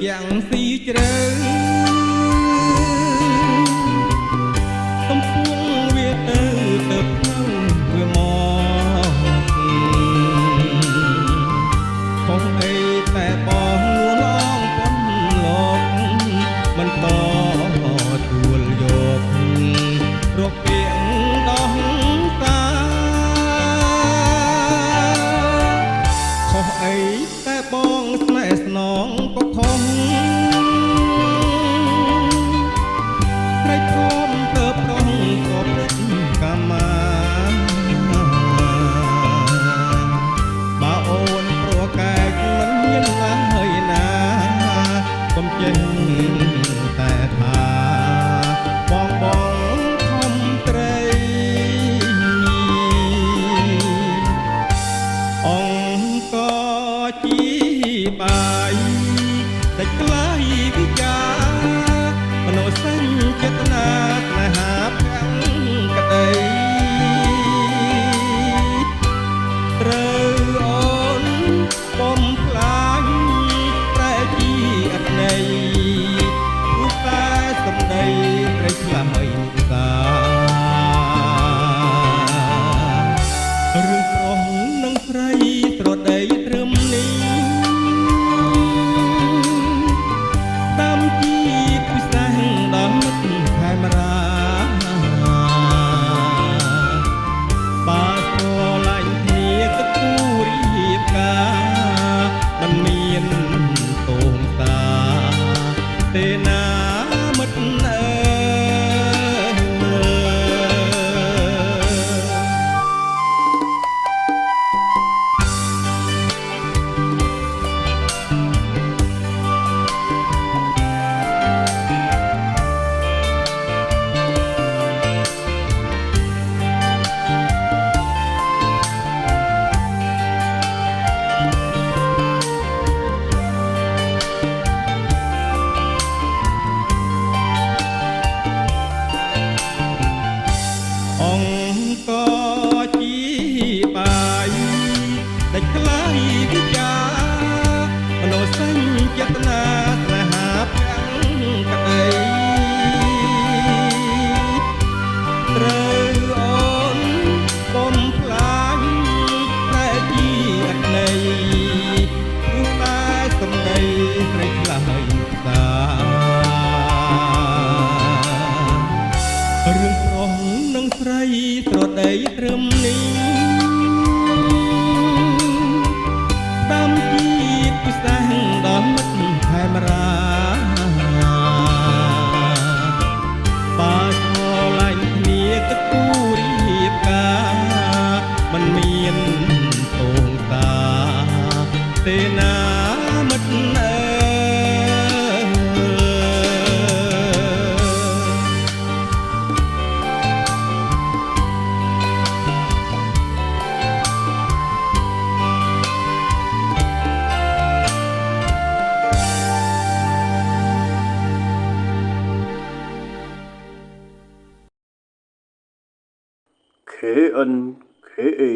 យ៉ាងស៊ីជ្រៅកំពុងវាទៅផ្លូវវាមកខុសអីតែបងលួងឡងប៉ុនលោកមិនតទួលយករកពាក្យដោះតាខុសអីតែបងស្នេហ៍ស្នងក៏ខុសត្រេកធំទៅប្រងក៏ព្រឹកកាមាបើអូនព្រោះកែកមិនមានឡើយណាកុំចេះតែថាបងខំត្រីអង្គជាបាយតែក្លាយវិចាមនោសញ្ចេតនាស្នេហាប្រាំងក្តីត្រូវអូនបំផ្លាញតែជាអត់ន័យព្រោះតែសម្ដីព្រៃខ្លះហើយសារឿងប្រុសនឹងស្រីត្រដីត្រឹមនេះតាមជីពិសេសដល់មិត្តខេមរាបើស្រឡាញ់គ្នាក៏គូរៀបការមិនមានទោសតាទេណាមិត្តអើអង្គជាបាយតែក្លាយវិចាមនោសញ្ចេតនាស្នេហាប្រាំងក្តីត្រូវអូនបំផ្លាញតែជាអត់ន័យព្រោះតែសម្ដីព្រៃខ្លះហើយតារឿងប្រុសនឹងស្រីត្រដីត្រឹមនេះតាមជីពិសេសដល់មិត្តខេមរាបើស្រឡាញ់គ្នាក៏គូរៀបការមិនមានទោសតាទេណាមិត្តអើKNKA